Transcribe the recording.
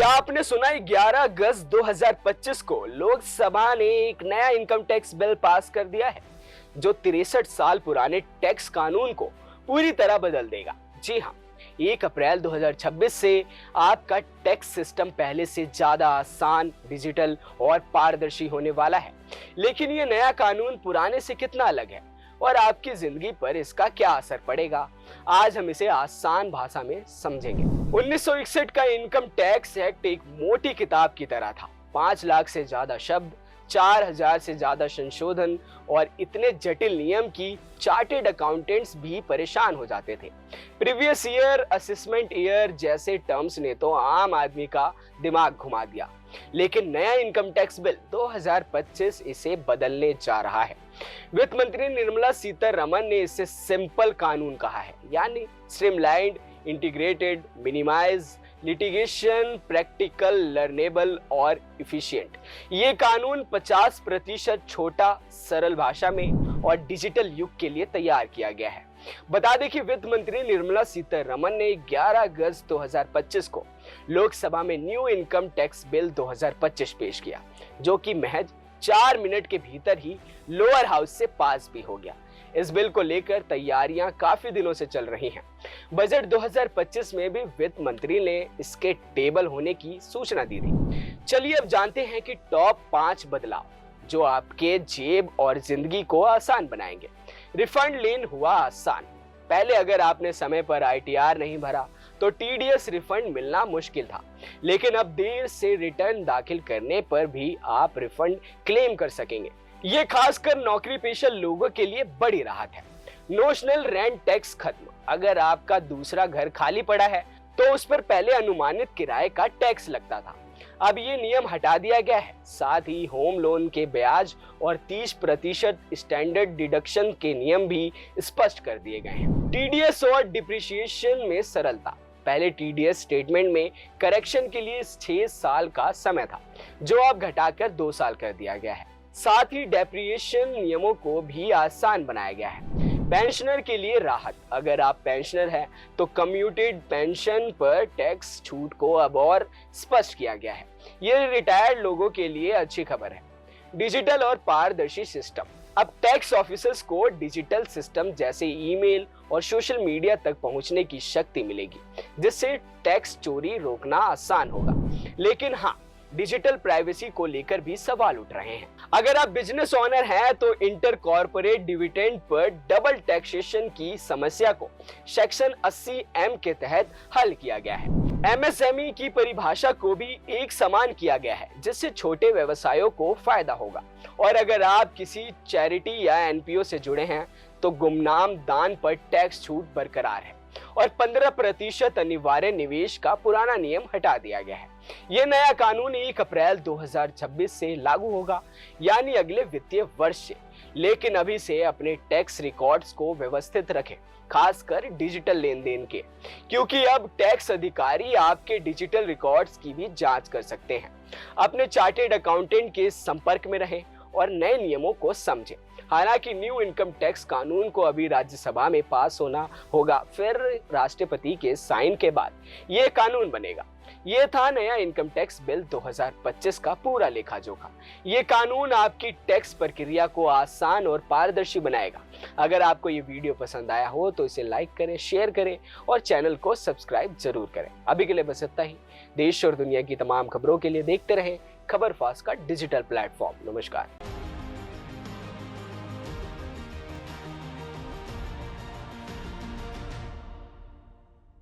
क्या आपने सुना 11 अगस्त 2025 को लोकसभा ने एक नया इनकम टैक्स बिल पास कर दिया है जो 63 साल पुराने टैक्स कानून को पूरी तरह बदल देगा। जी हाँ, 1 अप्रैल 2026 से आपका टैक्स सिस्टम पहले से ज्यादा आसान, डिजिटल और पारदर्शी होने वाला है। लेकिन ये नया कानून पुराने से कितना अलग है और आपकी जिंदगी पर इसका क्या असर पड़ेगा, आज हम इसे आसान भाषा में समझेंगे। 1961 का इनकम टैक्स एक्ट एक मोटी किताब की तरह था। 5 लाख से ज्यादा शब्द, 4000 से ज्यादा संशोधन और इतने जटिल नियम की चार्टेड अकाउंटेंट्स भी परेशान हो जाते थे। प्रीवियस ईयर, असेसमेंट ईयर जैसे टर्म्स ने तो आम आदमी का दिमाग घुमा दिया। लेकिन नया इनकम टैक्स बिल 2025 इसे बदलने जा रहा है। वित्त मंत्री निर्मला सीतारमण ने इसे सिंपल कानून कहा है, यानी streamlined, integrated, minimize, litigation, practical, learnable और इफिशिएंट। ये कानून 50% छोटा, सरल भाषा में और डिजिटल युग के लिए तैयार किया गया है। बता दें कि वित्त मंत्री निर्मला सीतारमण ने 11 अगस्त 2025 को लोकसभा में न्यू इनकम टैक्स बिल 2025 पेश किया, जो कि महज 4 मिनट के भीतर ही लोअर हाउस से पास भी हो गया। इस बिल को लेकर तैयारियां काफी दिनों से चल रही हैं। बजट 2025 में भी वित्त मंत्री ने इसके टेबल होने की सूचना दी थी। चलिए अब जानते हैं कि टॉप 5 बदलाव जो आपके जेब और जिंदगी को आसान बनाएंगे। रिफंड लेन हुआ आसान। पहले अगर आपने समय पर आईटीआर नहीं भरा तो टीडीएस रिफंड मिलना मुश्किल था, लेकिन अब देर से रिटर्न दाखिल करने पर भी आप रिफंड क्लेम कर सकेंगे। ये खासकर नौकरी पेशा लोगों के लिए बड़ी राहत है। नोशनल रेंट टैक्स खत्म। अगर आपका दूसरा घर खाली पड़ा है तो उस पर पहले अनुमानित किराए का टैक्स लगता था, अब ये नियम हटा दिया गया है। साथ ही होम लोन के ब्याज और 30% स्टैंडर्ड डिडक्शन के नियम भी स्पष्ट कर दिए गए हैं। टीडीएस और डिप्रिसिएशन में सरलता। पहले टीडीएस स्टेटमेंट में करेक्शन के लिए 6 साल का समय था, जो अब घटाकर 2 साल कर दिया गया है। साथ ही डेप्रिसिएशन नियमों को भी आसान बनाया गया है। पेंशनर के लिए राहत। अगर आप पेंशनर हैं तो कम्यूटेड पेंशन पर टैक्स छूट को अब और स्पष्ट किया गया है। ये रिटायर्ड लोगों के लिए अच्छी खबर है। डिजिटल और पारदर्शी सिस्टम। अब टैक्स ऑफिसर्स को डिजिटल सिस्टम जैसे ईमेल और सोशल मीडिया तक पहुंचने की शक्ति मिलेगी, जिससे टैक्स चोरी रोकना आसान होगा। लेकिन हाँ, डिजिटल प्राइवेसी को लेकर भी सवाल उठ रहे हैं। अगर आप बिजनेस ओनर हैं तो inter corporate dividend per double taxation की समस्या को सेक्शन 80M के तहत हल किया गया है। एमएसएमई की परिभाषा को भी एक समान किया गया है, जिससे छोटे व्यवसायों को फायदा होगा। और अगर आप किसी चैरिटी या एनपीओ से जुड़े हैं तो गुमनाम दान पर टैक्स छूट बरकरार है और 15% अनिवार्य निवेश का पुराना नियम हटा दिया गया है। यह नया कानून 1 अप्रैल 2026 से लागू होगा, यानी अगले वित्तीय वर्ष से। लेकिन अभी से अपने टैक्स रिकॉर्ड्स को व्यवस्थित रखें, खासकर डिजिटल लेन देन के, क्योंकि अब टैक्स अधिकारी आपके डिजिटल रिकॉर्ड्स की भी जांच कर सकते हैं। अपने चार्टेड अकाउंटेंट के संपर्क में रहें और नए नियमों को समझें। हालांकि न्यू इनकम टैक्स कानून को अभी राज्यसभा में पास होना होगा, फिर राष्ट्रपति के साइन के बाद यह कानून बनेगा। ये था नया इनकम टैक्स बिल 2025 का पूरा लेखा जोखा। ये कानून आपकी टैक्स प्रक्रिया को आसान और पारदर्शी बनाएगा। अगर आपको ये वीडियो पसंद आया हो तो इसे लाइक करें, शेयर करें और चैनल को सब्सक्राइब जरूर करें। अभी के लिए बस इतना ही। देश और दुनिया की तमाम खबरों के लिए देखते रहें खबर फास्ट का डिजिटल प्लेटफॉर्म। नमस्कार।